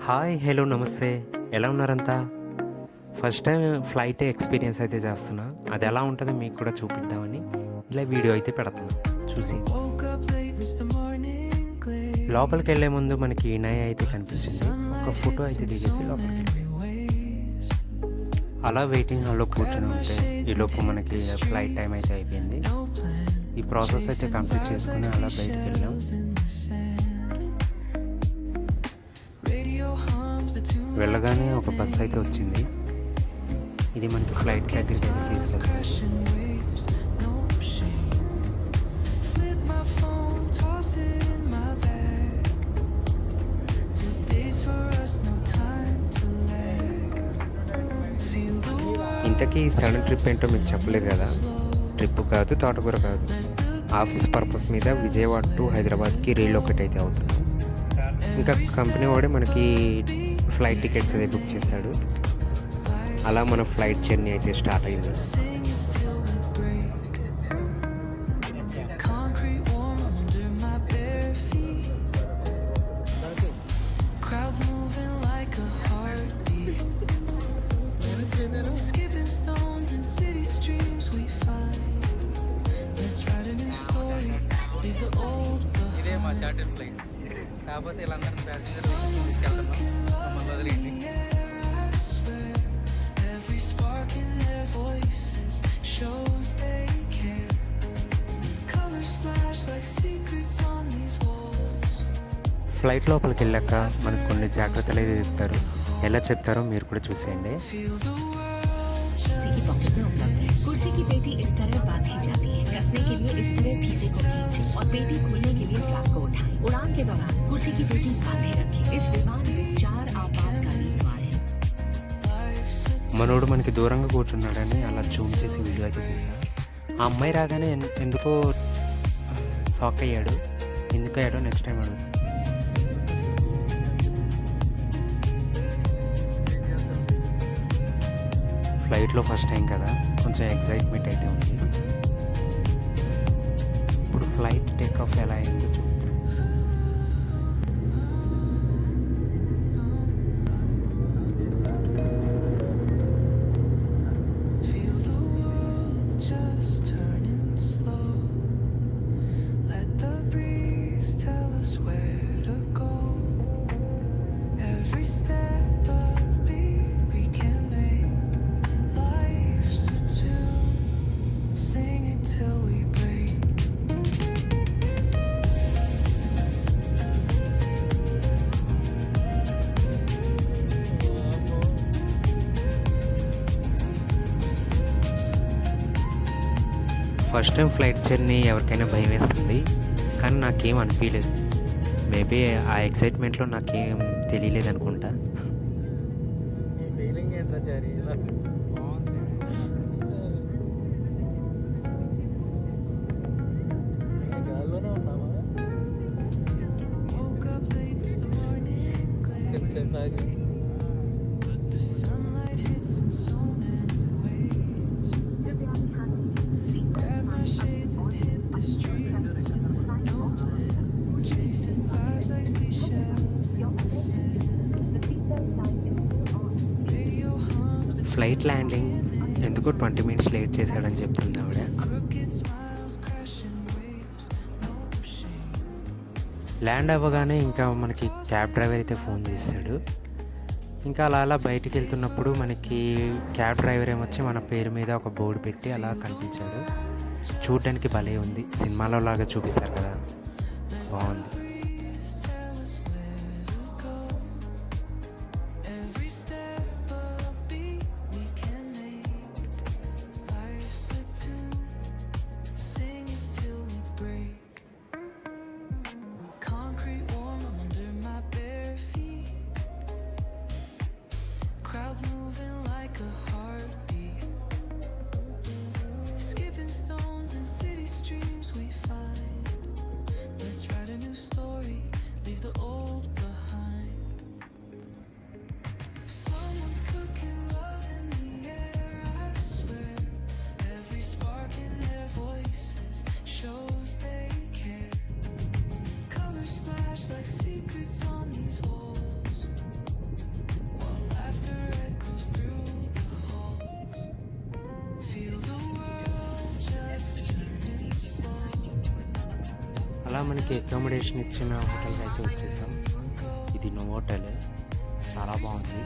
Hi, hello, నమస్తే. ఎలా ఉన్నారంతా? First time flight experience అయితే చేస్తున్నా. అది ఎలా ఉంటుందో మీకు కూడా చూపిద్దామని ఇలా వీడియో అయితే పెడుతున్నా. చూసి లోపలికి వెళ్ళే ముందు మనకి ఇనయ అయితే కనిపించింది. ఒక ఫోటో అయితే దిగేసి లోపలికి వెళ్ళి అలా వెయిటింగ్ హాల్లో కూర్చొని ఉంటే ఈలోపు మనకి ఫ్లైట్ టైం అయితే అయిపోయింది. ఈ ప్రాసెస్ అయితే కంప్లీట్ చేసుకుని అలా బయటికి వెళ్ళాం. వెళ్ళగానే ఒక బస్ అయితే వచ్చింది. ఇది మనకి ఫ్లైట్ దగ్గరికి అయితే తీసుకెళ్తుంది. ఇంతకీ సడన్ ట్రిప్ ఏంటో మీకు చెప్పలేదు కదా. ట్రిప్ కాదు, తోటకూర కాదు, ఆఫీస్ పర్పస్ మీద విజయవాడ టు హైదరాబాద్కి రీలొకేట్ అయితే అవుతున్నాం. ఇంకా కంపెనీ వాడే మనకి ఫ్లైట్ టికెట్స్ అయితే బుక్ చేశాడు. అలా మన ఫ్లైట్ జర్నీ అయితే స్టార్ట్ అయింది. ఇదే మా చార్టర్ ఫ్లైట్. కాకపోతే వీళ్ళందరినీ ప్యాసింజర్ తీసుకెళ్తున్నాం. మమ్మల్ని వదిలేయండి. ఫ్లైట్ లోపలికి వెళ్ళాక మనకు కొన్ని జాగ్రత్తలు అయితే చెప్తారు. ఎలా చెప్తారో మీరు కూడా చూసేయండి. कुर्सी की पेटी इस तरह बांधी जाती है। कसने के लिए इस तरह फीते को खींचें और पेटी खोलने के लिए फ्लैप को उठाएं। उड़ान के दौरान कुर्सी की पेटी बांधे रखें। इस विमान में 4 आपातकालीन द्वार हैं। మనోడు మనకి దూరంగా కూర్చున్నాడని అలా జూమ్ చేసి వీడియో అయితే తీశారు. ఆ అమ్మాయి రాగానే ఎందుకో షాక్ అయ్యాడు. ఎందుకయ్యాడో నెక్స్ట్ టైం అడుగు. ఫ్లైట్లో ఫస్ట్ టైం కదా, కొంచెం ఎగ్జైట్మెంట్ అయితే ఉంది. ఇప్పుడు ఫ్లైట్ టేక్ ఆఫ్ ఎలా అయిందో చూద్దాం. ఫస్ట్ టైం ఫ్లైట్ జర్నీ ఎవరికైనా భయం వేస్తుంది, కానీ నాకేం అనిపించలేదు. మేబీ ఆ ఎక్సైట్మెంట్లో నాకేం తెలియలేదు అనుకుంటా. ఫీలింగ్ ఏంట్రా చారి? గాల్లోనే ఉన్నావా? ఫ్లైట్ ల్యాండింగ్ ఎందుకో 20 మినిట్స్ లేట్ చేశాడని చెప్తుంది ఆవిడ. ల్యాండ్ అవ్వగానే ఇంకా మనకి క్యాబ్ డ్రైవర్ అయితే ఫోన్ చేస్తాడు. ఇంకా అలా అలా బయటికి వెళ్తున్నప్పుడు మనకి క్యాబ్ డ్రైవర్ ఏమొచ్చి మన పేరు మీద ఒక బోర్డు పెట్టి అలా కనిపించాడు. చూడ్డానికి భలే ఉంది, సినిమాలో లాగా చూపిస్తారు కదా, బాగుంది. Skipping stones and city streams we find. Let's write a new story. మనకి అకామిడేషన్ ఇచ్చిన హోటల్కి అయితే వచ్చేసాం. ఇది నోవోటెల్, చాలా బాగుంది.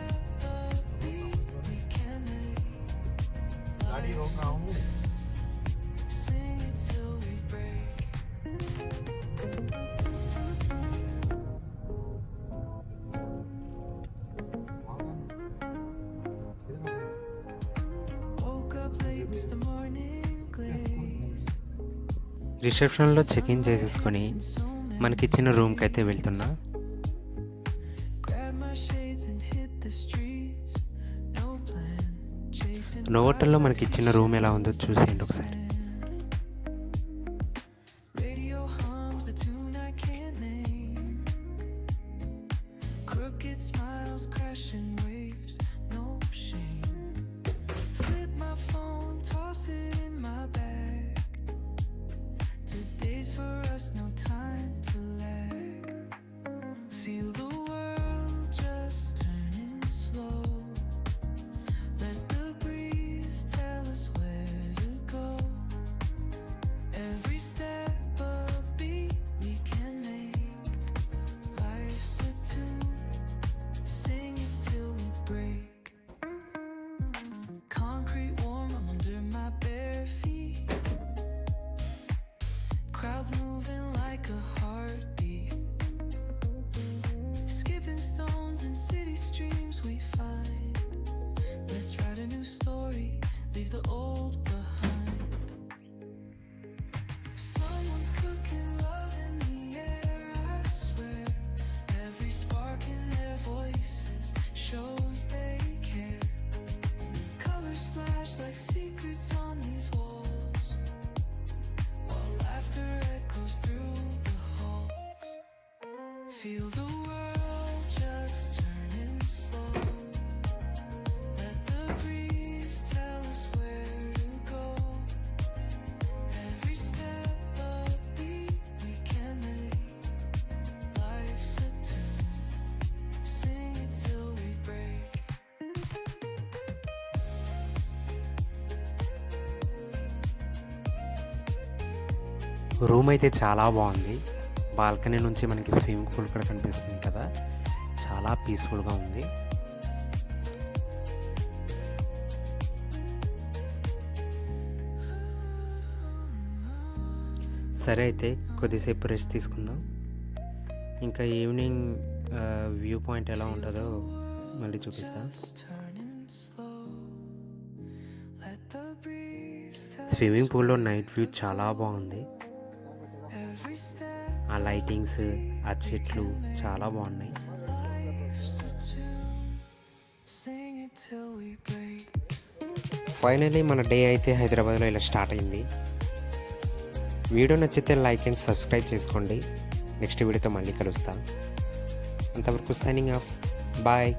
రిసెప్షన్లో చెక్ ఇన్ చేసేసుకొని మనకిచ్చిన రూమ్కి అయితే వెళ్తున్నా. నోవోటెల్లో మనకి ఇచ్చిన రూమ్ ఎలా ఉందో చూసేయండి ఒకసారి. Feel the world just turning slow. Let the breeze tell us where to go. Every step a beat we can make. Life's a tune, sing it till we break. Room అయితే చాలా బాగుంది. Balcony నుంచి మనకి swimming pool కూడా కనిపిస్తుంది కదా, చాలా పీస్ఫుల్గా ఉంది. సరే అయితే కొద్దిసేపు రెస్ట్ తీసుకుందాం. ఇంకా ఈవినింగ్ వ్యూ పాయింట్ ఎలా ఉంటుందో మళ్ళీ చూపిస్తాను. స్విమ్మింగ్ పూల్లో నైట్ వ్యూ చాలా బాగుంది. ఆ లైటింగ్స్, ఆ చెట్లు చాలా బాగున్నాయి. ఫైనలీ మన డే అయితే హైదరాబాద్లో ఇలా స్టార్ట్ అయింది. వీడియో నచ్చితే లైక్ అండ్ సబ్స్క్రైబ్ చేసుకోండి. నెక్స్ట్ వీడియోతో మళ్ళీ కలుస్తాను. అంతవరకు సైనింగ్ ఆఫ్. బాయ్.